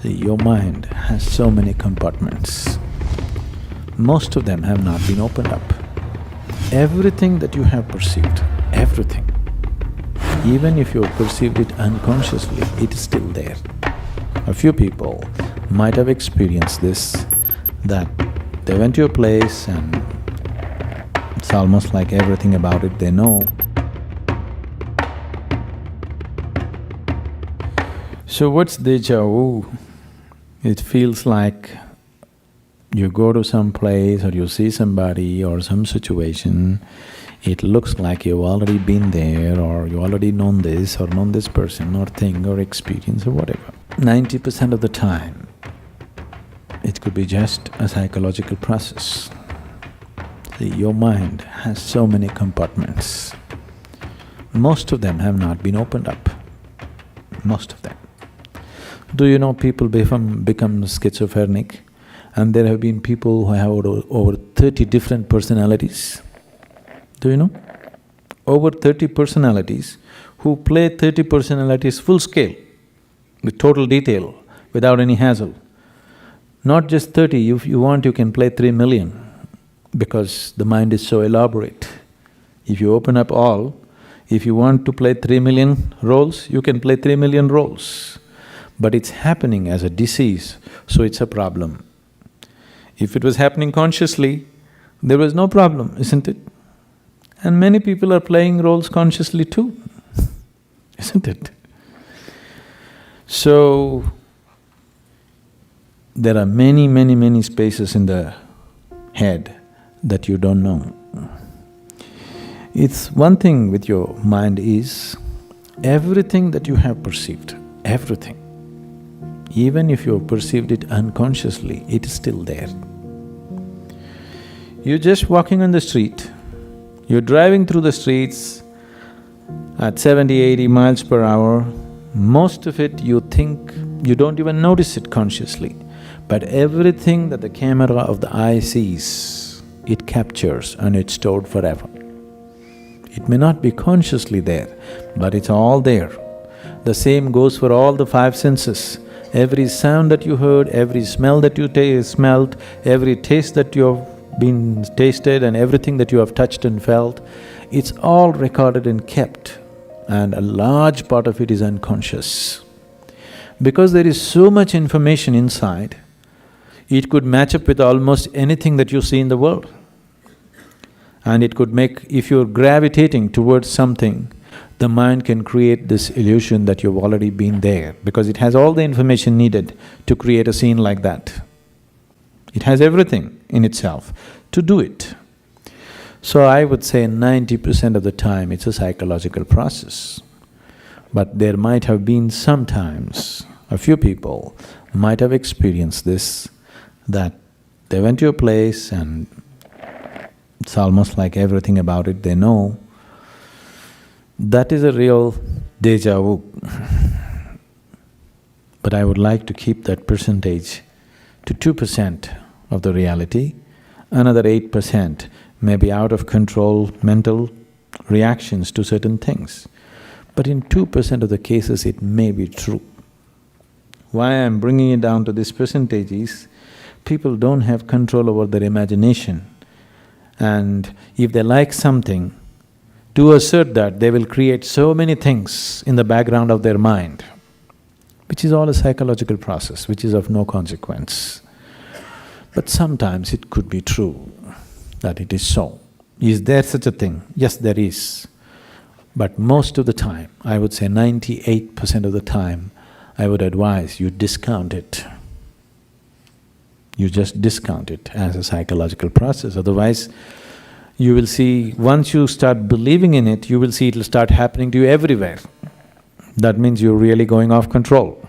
See, your mind has so many compartments. Most of them have not been opened up. Everything that you have perceived, everything, even if you have perceived it unconsciously, it is still there. A few people might have experienced this, that they went to a place and it's almost like everything about it they know. So what's déjà vu? It feels like you go to some place or you see somebody or some situation, it looks like you've already been there or you already known this or known this person or thing or experience or whatever. 90% of the time, it could be just a psychological process. See, your mind has so many compartments. Most of them have not been opened up, most of them. Do you know people become schizophrenic? And there have been people who have over 30 different personalities. Do you know? Over 30 personalities who play 30 personalities full scale, with total detail, without any hassle. Not just 30, if you want you can play 3 million, because the mind is so elaborate. If you open up all, if you want to play 3 million roles, you can play 3 million roles. But it's happening as a disease, so it's a problem. If it was happening consciously, there was no problem, isn't it? And many people are playing roles consciously too, isn't it? So, there are many spaces in the head that you don't know. It's one thing with your mind is, everything that you have perceived, everything, even if you have perceived it unconsciously, it is still there. You're just walking on the street, you're driving through the streets at 70, 80 miles per hour, most of it you think, you don't even notice it consciously, but everything that the camera of the eye sees, it captures and it's stored forever. It may not be consciously there, but it's all there. The same goes for all the five senses. Every sound that you heard, every smell that you smelled, every taste that you have been tasted and everything that you have touched and felt, it's all recorded and kept, and a large part of it is unconscious. Because there is so much information inside, it could match up with almost anything that you see in the world. And it could make… if you're gravitating towards something, the mind can create this illusion that you've already been there, because it has all the information needed to create a scene like that. It has everything in itself to do it. So I would say 90% of the time it's a psychological process. But there might have been sometimes, a few people might have experienced this, that they went to a place and it's almost like everything about it they know. That is a real déjà vu. But I would like to keep that percentage to 2% of the reality, another 8% may be out of control mental reactions to certain things. But in 2% of the cases it may be true. Why I'm bringing it down to this percentage is, people don't have control over their imagination, and if they like something, to assert that, they will create so many things in the background of their mind, which is all a psychological process, which is of no consequence. But sometimes it could be true that it is so. Is there such a thing? Yes, there is. But most of the time, I would say 98% of the time, I would advise you discount it. You just discount it as a psychological process, otherwise you will see, once you start believing in it, you will see it'll start happening to you everywhere. That means you're really going off control.